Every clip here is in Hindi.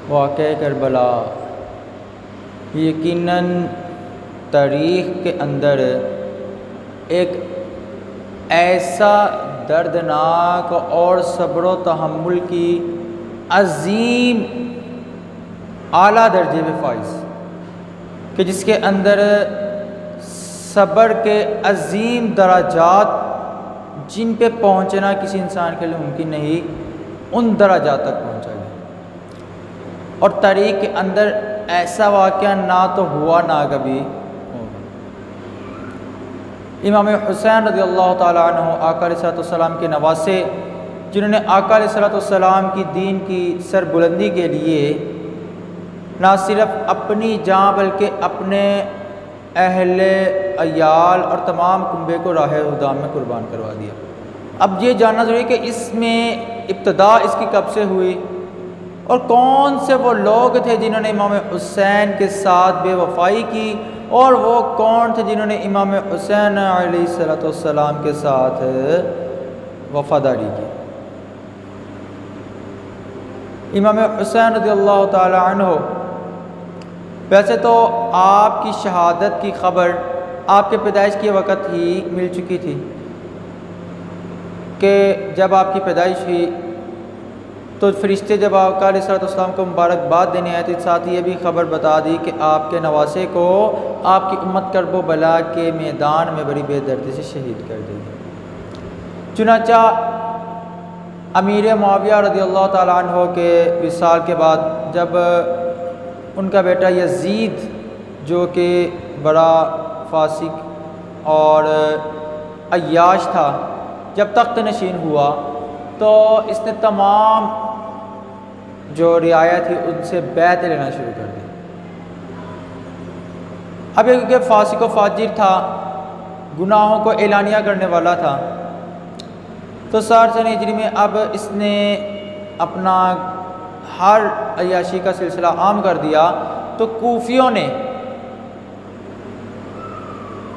वाक़या करबला यकीनन तारीख़ के अंदर एक ऐसा दर्दनाक और सब्र व तहम्मुल की अज़ीम आला दर्जे में फ़ाइज़ कि जिसके अंदर सब्र के अज़ीम दराजात जिन पे पहुँचना किसी इंसान के लिए मुमकिन नहीं, उन दराजात तक पहुँचा गया। और तारीख़ के अंदर ऐसा वाक़या ना तो हुआ ना कभी होगा। इमाम हुसैन रज़ियल्लाहु ताला अन्हु आका अलैहिस्सलाम के नवासे, जिन्होंने आका अलैहिस्सलाम की दीन की सरबुलंदी के लिए ना सिर्फ अपनी जान बल्कि अपने अहले अयाल और तमाम कुंबे को राह हुदा में कुर्बान करवा दिया। अब ये जानना ज़रूरी है कि इसमें इब्तदा इसकी कब से हुई और कौन से वो लोग थे जिन्होंने इमाम हुसैन के साथ बेवफाई की और वो कौन थे जिन्होंने इमाम हुसैन अलैहिस्सलाम के साथ वफ़ादारी की। इमाम हुसैन रज़ियल्लाहु ताला अन्हु, वैसे तो आपकी शहादत की ख़बर आपके पैदाइश के वक़्त ही मिल चुकी थी कि जब आपकी पैदाइश हुई तो फरिश्ते जब आका अलैहिस्सलाम को मुबारकबाद देने आए थे, साथ ही ये भी खबर बता दी कि आपके नवासे को आपकी उम्मत करबो बला के मैदान में बड़ी बेदर्दी से शहीद कर देगी। चुनांचा अमीर मुआविया रज़ियल्लाहु ताला अन्हु के विसाल के बाद जब उनका बेटा यजीद, जो कि बड़ा फासिक और अय्याश था, जब तख्त नशीन हुआ तो इसने तमाम जो रियाया थी उनसे बैत लेना शुरू कर दी। अब क्योंकि फासिक व फाजिर था, गुनाहों को एलानिया करने वाला था, तो 60 हिजरी में अब इसने अपना हर अय्याशी का सिलसिला आम कर दिया। तो कूफियों ने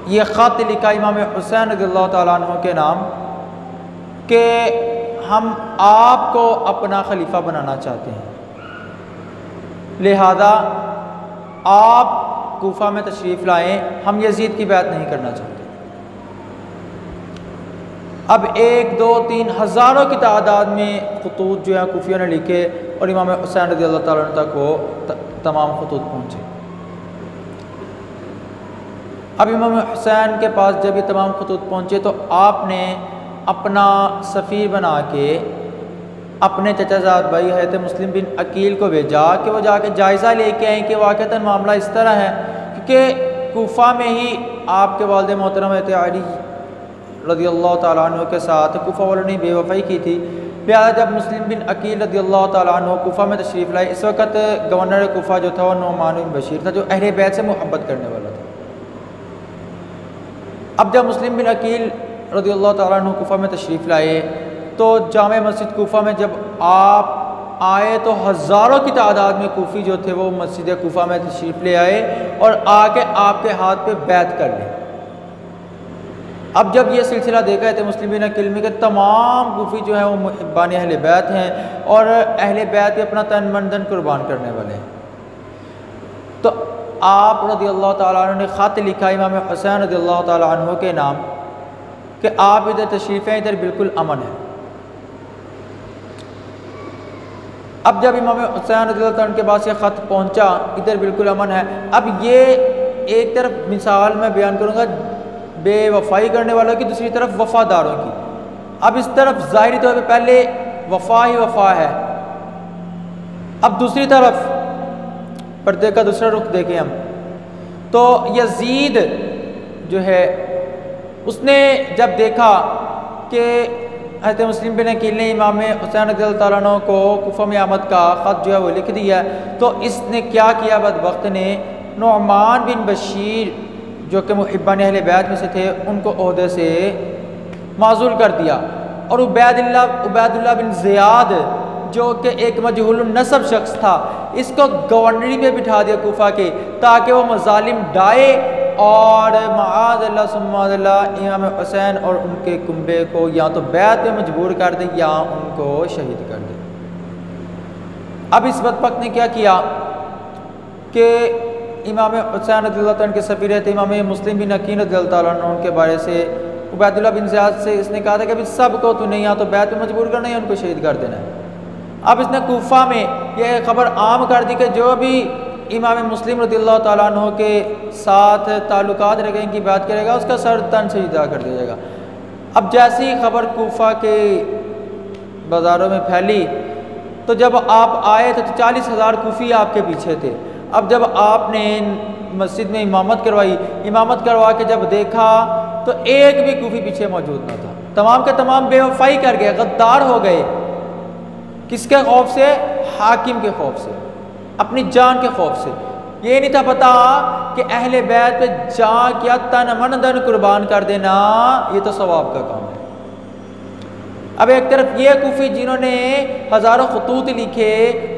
ये ख़त लिखा इमाम हुसैन रज़ियल्लाहु ताला अन्हु के नाम कि हम आपको अपना खलीफा बनाना चाहते हैं, लिहाजा आप कूफा में तशरीफ़ लाएं, हम यजीद की बैत नहीं करना चाहते। अब 1, 2, 3 हज़ारों की तादाद में खतूत जो है कूफियों ने लिखे और इमाम हुसैन रज़ियल्लाहु ताला अन्हु तक वो तमाम खतूत पहुँचे। अब इमाम हुसैन के पास जब ये तमाम खतूत पहुँचे तो आपने अपना सफ़ीर बना के अपने चचाजाद भाई हज़रत मुस्लिम बिन अकील को भेजा कि वो जाके जायज़ा लेके आए कि वाक़अतन मामला इस तरह है, क्योंकि कूफा में ही आपके वालिद मोहतरम हज़रत अली रज़ियल्लाहु ताला अन्हु के साथ कूफा वालों ने बेवफ़ाई की थी। लिहाजा जब मुस्लिम बिन अकील रज़ियल्लाहु ताला अन्हु कूफा में तशरीफ़ लाए, इस वक्त गवर्नर कूफा जो था वो नुअमान बिन बशीर था, जो अहले बैत से मोहब्बत करने वाला था। अब जब मुस्लिम बिन अकील रज़ियल्लाहु ताला अन्हु कूफा में तशरीफ़ लाए तो जामे मस्जिद कूफा में जब आप आए तो हज़ारों की तादाद में कूफी जो थे वो मस्जिद कूफा में तशरीफ़ ले आए और आके आपके हाथ पे बैत कर ली। अब जब ये सिलसिला देखा थे मुस्लिम बिन अकील में कि तमाम कूफी जो है वो मुहिब्बान अहले बैत हैं और अहले बैत पे अपना तन मन धन कुर्बान करने वाले हैं, तो आप रज़ियल्लाहु ताला अन्हु ने ख़त लिखा इमाम हुसैन रज़ियल्लाहु ताला अन्हु के नाम कि आप इधर तशरीफ़ हैं, इधर बिल्कुल अमन है। अब जब इमाम हुसैन रज़ियल्लाहु ताला अन्हु के पास ये ख़त पहुँचा, इधर बिल्कुल अमन है। अब ये एक तरफ मिसाल मैं बयान करूँगा बेवफाई करने वालों की, दूसरी तरफ वफ़ादारों की। अब इस तरफ ज़ाहिरी तौर पे पहले वफ़ा ही वफ़ा है, अब दूसरी तरफ पर्दे का दूसरा रुख देखें हम तो यजीद जो है उसने जब देखा कि हज़रत मुस्लिम बिन अकील ने इमाम हुसैन रज़ियल्लाहु ताला अन्हु को कूफा में आमद का ख़त जो है वो लिख दिया, तो इसने क्या किया, बदबख्त ने नुअमान बिन बशीर जो कि मुहिब्बान अहले बैत में से थे उनको ओहदे से माज़ूल कर दिया और उबैदुल्लाह बिन ज़ियाद जो कि एक मजहूल नसब शख्स था, इसको गवर्नरी पे बिठा दिया कूफा के, ताकि वो मज़ालिम डाए और माअज़ल्लाह सुम्माअल्लाह इमाम हुसैन और उनके कुंबे को या तो बैत में मजबूर कर दे या उनको शहीद कर दे। अब इस बदबख्त ने क्या किया कि इमाम हुसैन रज़ियल्लाहु अन्हु के सफ़ीर थे इमाम मुस्लिम बिन अकील रज़ियल्लाहु अन्हु उनके बारे से उबैदुल्लाह बिन ज़ियाद से इसने कहा था कि अभी सबको तो नहीं, या तो बैत में मजबूर करना है, उनको शहीद कर देना है। अब इसने कूफा में यह खबर आम कर दी कि जो भी इमाम मुस्लिम रज़ियल्लाहु ताला अन्हु के साथ ताल्लुकात रखें इनकी बात करेगा उसका सर तन से जुदा कर दिया जाएगा। अब जैसी खबर कूफा के बाज़ारों में फैली तो जब आप आए थे तो 40,000 कूफी आपके पीछे थे। अब जब आपने मस्जिद में इमामत करवा के जब देखा तो एक भी कूफी पीछे मौजूद ना था। तमाम के तमाम बेवफाई कर गए, गद्दार हो गए। किसके खौफ से? हाकिम के खौफ से, अपनी जान के खौफ से। ये नहीं था पता कि अहले बैत पे जान क्या तन मन धन कुर्बान कर देना ये तो सवाब का काम है। अब एक तरफ ये कूफी जिन्होंने हज़ारों खतूत लिखे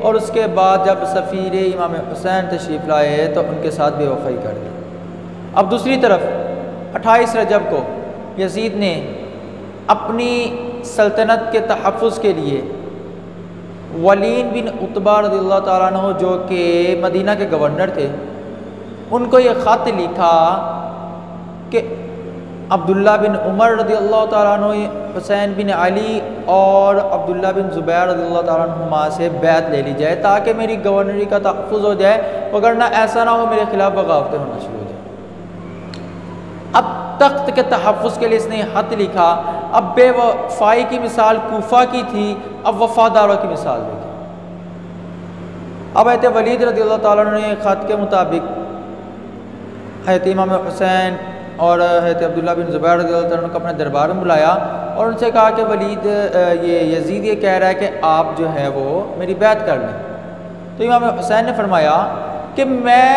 और उसके बाद जब सफ़ीर इमाम हुसैन तशरीफ़ लाए तो उनके साथ बेवफाई कर दी। अब दूसरी तरफ 28 रजब को यजीद ने अपनी सल्तनत के तहफ़्फ़ुज़ के लिए वलीद बिन उतबा रज़ियल्लाहु ताला अन्हु जो कि मदीना के गवर्नर थे उनको ये ख़त लिखा कि अब्दुल्ला बिन उमर रज़ियल्लाहु ताला अन्हु, हुसैन बिन अली और अब्दुल्ला बिन ज़ुबैर रज़ियल्लाहु ताला अन्हुमा से बैत ले ली जाए ताकि मेरी गवर्नरी का तहफ़्फ़ुज़ हो जाए, वगरना ऐसा ना हो मेरे खिलाफ बगावतें होना शुरू हो जाए। अब तख्त के तहफ़्फ़ुज़ के लिए इसने ख़त लिखा। अब बेवफाई की मिसाल कूफा की थी, अब वफ़ादारों की मिसाल देखी। अब हज़रत वलीद रज़ियल्लाहु ताला अन्हु ने ख़त के मुताबिक हज़रत इमाम हुसैन और हज़रत अब्दुल्ला बिन ज़ुबैर रज़ियल्लाहु ताला अन्हु को अपने दरबार में बुलाया और उनसे कहा कि वलीद ये यजीद ये कह रहा है कि आप जो है वो मेरी बैत कर लें। तो इमाम हुसैन ने फरमाया कि मैं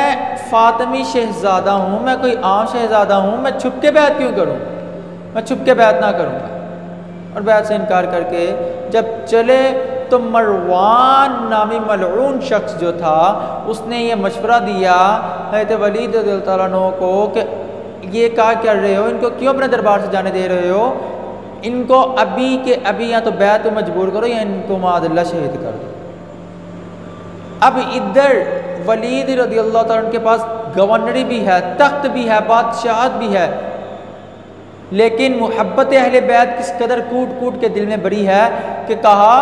फ़ातिमी शहज़ादा हूँ, मैं कोई आम शहज़ादा हूँ, मैं छुप के बैत क्यों करूँ, मैं छुप के बैत ना करूँगा। और बैत से इनकार करके जब चले तो मरवान नामी मलऊन शख्स जो था उसने ये मशवरा दिया हज़रत वलीद रज़ियल्लाहु ताला अन्हु को कि ये क्या कर रहे हो, इनको क्यों अपने दरबार से जाने दे रहे हो, इनको अभी के अभी या तो बैत में मजबूर करो या इनको माअज़ल्लाह शहीद कर दो। अब इधर वलीद रज़ियल्लाहु ताला अन्हु के पास गवर्नरी भी है, तख्त भी है, बादशाहत भी है, लेकिन मोहब्बत अहले बैत किस कदर कूट कूट के दिल में बड़ी है कि कहा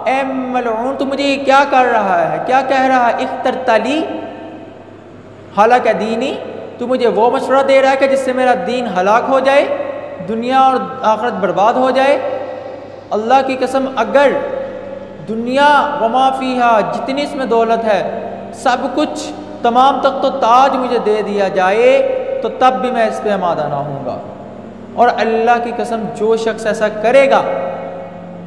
ए मलऊन तू मुझे क्या कर रहा है, क्या कह रहा है, इख्तर तली हालांकि दीनी, तू मुझे वो मशवरा दे रहा है कि जिससे मेरा दीन हलाक हो जाए, दुनिया और आखिरत बर्बाद हो जाए। अल्लाह की कसम अगर दुनिया वमा फीहा जितनी इसमें दौलत है सब कुछ तमाम तक तो ताज मुझे दे दिया जाए तो तब भी मैं इस पर आमादा ना हूँगा। और अल्लाह की कसम जो शख्स ऐसा करेगा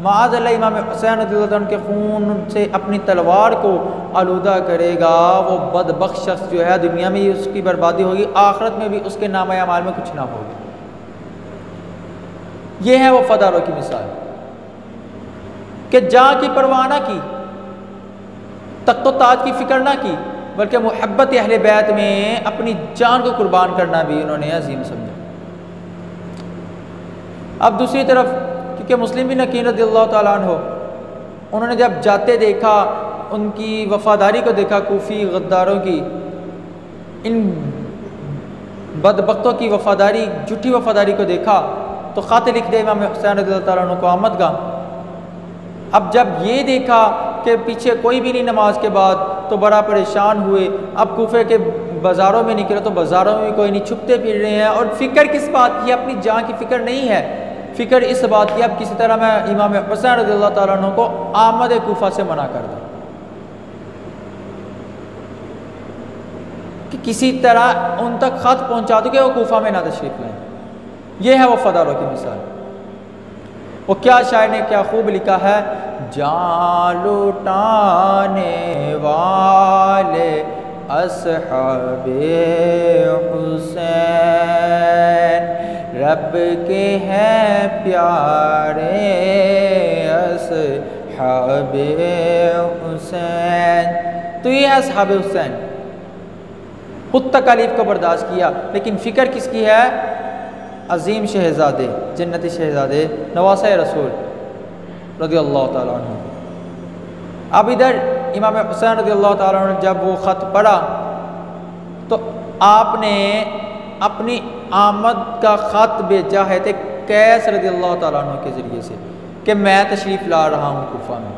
माअज़ल्लाह इमाम हुसैन रज़ियल्लाहु अन्हु के खून से अपनी तलवार को आलूदा करेगा, वो बदबख्त शख्स जो है दुनिया में ही उसकी बर्बादी होगी, आखिरत में भी उसके नाम अमाल में कुछ ना होगी। ये है वफ़ादारों की मिसाल कि जान की परवाह ना की, तख्तो ताज की फ़िक्र ना की, बल्कि मोहब्बत अहले बैत में अपनी जान को कुर्बान करना भी उन्होंने अजीम समझा। अब दूसरी तरफ क्योंकि मुस्लिम बिन अकील रज़ियल्लाहु ताला अन्हु उन्होंने जब जाते देखा, उनकी वफ़ादारी को देखा, कूफ़ी गद्दारों की, इन बदबख्तों की वफ़ादारी, झूठी वफ़ादारी को देखा तो ख़त लिख दिया इमाम हुसैन रज़ियल्लाहु ताला अन्हु को आमद का। अब जब ये देखा कि पीछे कोई भी नहीं नमाज के बाद तो बड़ा परेशान हुए। अब कूफे के बाज़ारों में निकले तो बाज़ारों में भी कोई नहीं, छुपते फिर रहे हैं। और फ़िक्र किस बात की? अपनी जान की फ़िक्र नहीं है, फ़िक्र इस बात की अब किसी तरह मैं इमाम हुसैन रज़ियल्लाहु ताला अन्हु को आमद कूफा से मना कर दूँ, कि किसी तरह उन तक ख़त पहुँचा दूँ कि वो कूफा में ना तशरीफ़ लाएँ। ये है वफ़ादारों की मिसाल। वो क्या शायर ने क्या खूब लिखा है, जान लुटाने वाले अस्हाबे हुसैन रब के हैं प्यारे अस्हाबे हुसैन। तो ये है अस्हाबे हुसैन, खुद तकालीफ को बर्दाश्त किया, लेकिन फ़िक्र किसकी है? अजीम शहज़ादे, जन्नती शहज़ादे नवासा रसूल रज़ियल्लाहु ताला अन्हु। अब इधर इमाम हुसैन रज़ियल्लाहु ताला अन्हु ने जब वो ख़त पढ़ा तो आपने अपनी आमद का ख़त भेजा है थे कैस रज़ियल्लाहु ताला अन्हु के ज़रिए से कि मैं तशरीफ़ ला रहा हूँ कूफा में।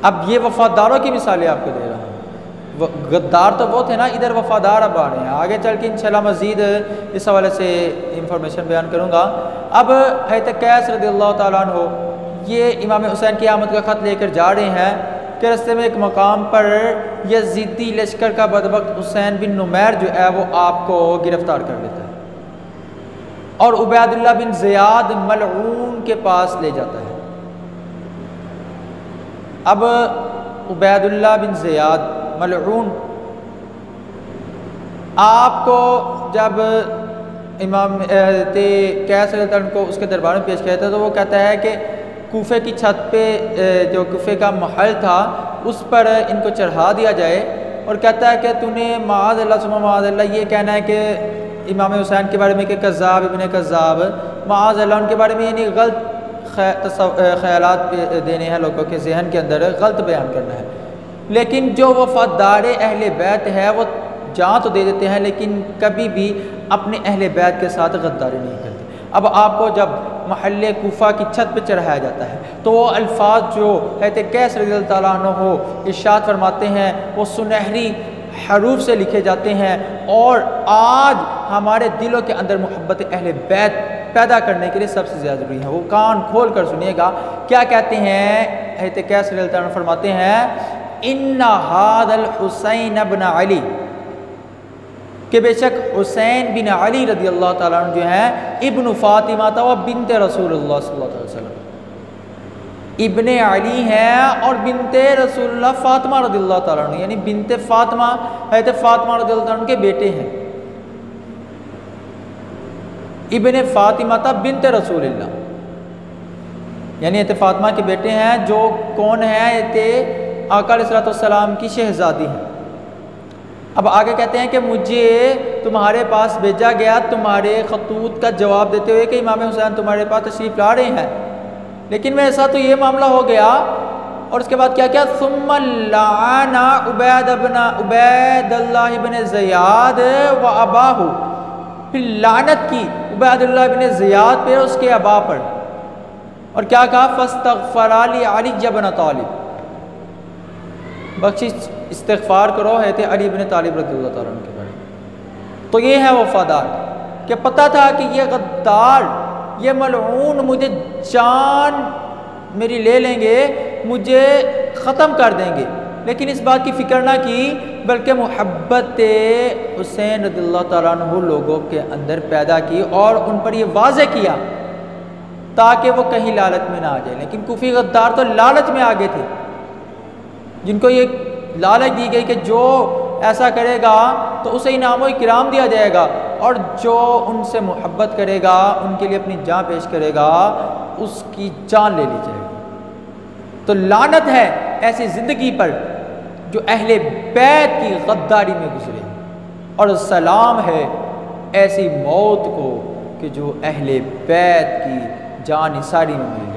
अब ये वफ़ादारों की मिसालें आपको दे रहा हूँ। गद्दार तो वो थे ना, इधर वफ़ादार अब आ रहे हैं। आगे चल के इंशाल्लाह मज़ीद इस हवाले से इंफॉर्मेशन बयान करूँगा। अब हज़रत कैस रज़ियल्लाहु ताला अन्हु ये इमाम हुसैन की आमद का ख़त लेकर जा रहे हैं कि रास्ते में एक मकाम पर यज़ीदी लश्कर का बदबख्त हुसैन बिन नुमैर जो है वो आपको गिरफ़्तार कर लेता है और उबैदुल्लाह बिन ज़ियाद मलऊन के पास ले जाता है। अब उबैदुल्लाह बिन ज़ियाद मलऊन आपको जब इमाम कैस को उसके दरबार में पेश किया था तो वो कहता है कि कूफे की छत पे जो कूफे का महल था उस पर इनको चढ़ा दिया जाए और कहता है कि तूने माअज़ल्लाह सुम्मा माअज़ल्लाह ये कहना है कि इमाम हुसैन के बारे में कि कज़्ज़ाब इब्न कज़्ज़ाब, माअज़ल्लाह उनके बारे में यानी गलत ख़यालात देने हैं लोगों के जहन के अंदर, गलत बयान करना है। लेकिन जो वफ़ादार अहले बैत है वो जान तो दे देते हैं लेकिन कभी भी अपने अहले बैत के साथ गद्दारी नहीं करते। अब आपको जब महल्ले कूफा की छत पे चढ़ाया जाता है तो वो अल्फाज जो हज़रत कैस रज़ियल्लाहु ताला अन्हु इरशाद फरमाते हैं वो सुनहरी हरूफ से लिखे जाते हैं और आज हमारे दिलों के अंदर मोहब्बत अहले बैत पैदा करने के लिए सबसे ज़्यादा ज़रूरी है। वो कान खोल कर सुनिएगा क्या कहते हैं। हज़रत कैस रज़ियल्लाहु ताला अन्हु फरमाते हैं इन्ना हादल हुसैन इब्न अली कि बेशक हुसैन बिन अली रज़ियल्लाहु ताला अन्हु जो हैं इब्न फ़ातिमा व बिनते रसूलुल्लाह सल्लल्लाहु अलैहि वसल्लम, इब्ने अली हैं और बिनते रसूलुल्लाह फ़ातिमा रज़ियल्लाहु ताला अन्हु यानी बिनते फ़ातिमा हज़रत फ़ातिमा रज़ियल्लाहु ताला अन्हु के बेटे हैं। इब्ने फ़ातिमा था बिनते रसूलुल्लाह यानी हज़रत फ़ातिमा के बेटे हैं जो कौन है हज़रत आका अलैहिस्सलातु वस्सलाम की शहज़ादी हैं। अब आगे कहते हैं कि मुझे तुम्हारे पास भेजा गया तुम्हारे खतूत का जवाब देते हुए कि इमाम हुसैन तुम्हारे पास तशरीफ़ ला रहे हैं, लेकिन मेरे साथ तो ये मामला हो गया। और उसके बाद क्या क्या सुम्मा लाना उबैदुल्लाह इब्न ज़ियाद व अबाहु, फिर लानत की उबैदुल्लाह इब्न ज़ियाद पे उसके अबा पर और क्या कहा फस्तग़फ़रा ली अली इब्न तालिब, बख्शिश इस्तिग़फ़ार करो है अली इब्न तालिब रज़ियल्लाहु ताला अन्हु के बारे में। तो ये है वफ़ादार कि पता था कि ये गद्दार ये मलऊन मुझे जान मेरी ले लेंगे, मुझे ख़त्म कर देंगे, लेकिन इस बात की फ़िक्र ना की बल्कि मोहब्बत हुसैन रज़ियल्लाहु ताला अन्हु लोगों के अंदर पैदा की और उन पर यह वाज़े किया ताकि वो कहीं लालच में ना आ जाए। लेकिन कुफी गद्दार तो लालच में आ गए थे, जिनको ये लालच दी गई कि जो ऐसा करेगा तो उसे इनाम इकराम दिया जाएगा और जो उनसे मोहब्बत करेगा उनके लिए अपनी जान पेश करेगा उसकी जान ले ली जाएगी। तो लानत है ऐसी ज़िंदगी पर जो अहले बैत की गद्दारी में गुजरे और सलाम है ऐसी मौत को कि जो अहले बैत की जान निसारी में मिले।